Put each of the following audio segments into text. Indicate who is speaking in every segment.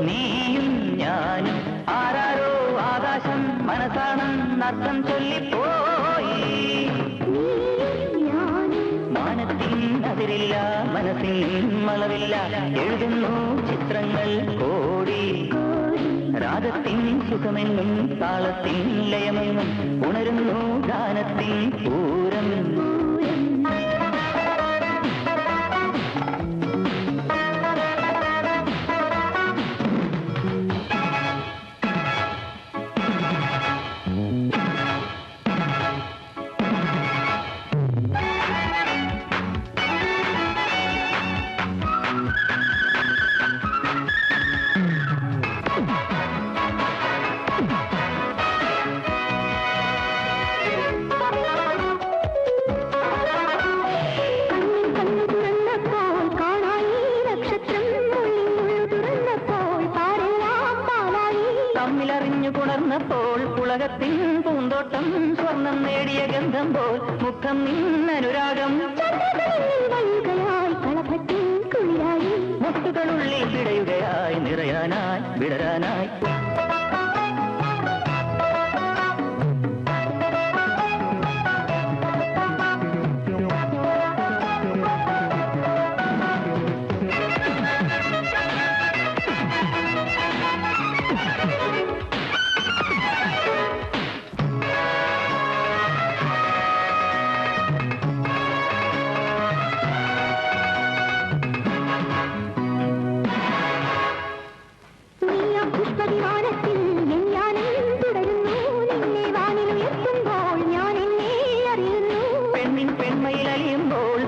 Speaker 1: നീയും ഞാനും ആരാരോ ആകാശം മനസ്സാണെന്നർത്ഥം ചൊല്ലിപ്പോയി. മാനത്തിൻ അതിരില്ല, മനസ്സിൻ മളവില്ല, എഴുതുന്നു ചിത്രങ്ങൾ കോടി. രാഗത്തിൻ സുഖമെന്നും താളത്തിൻ ലയമെന്നും ഉണരുന്നു ഗാനത്തിൻ പൂരം. തമ്മിലറിഞ്ഞു പുണർന്നപ്പോൾ പുളകത്തിൻ പൂന്തോട്ടം സ്വർണം നേടിയ ഗന്ധം പോൽ മുഖം നിന്നനുരാഗം. മുട്ടുകളുള്ളിൽ പിടയുകയായി, നിറയാനായി വിടരാനായി.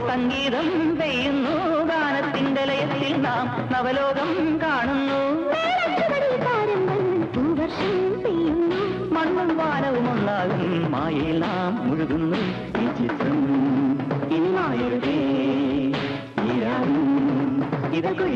Speaker 1: സംഗീതം പെയ്യുന്നു, ഗാനത്തിന്റെ ലയത്തിൽ നാം നവലോകം കാണുന്നു. മണ്ണും വാനവും ഒന്നാകും മായയിൽ നാം മുഴുകുന്നു. ഈ ചിത്രം ഇനി മായരുതേ, ഇതൊക്കെ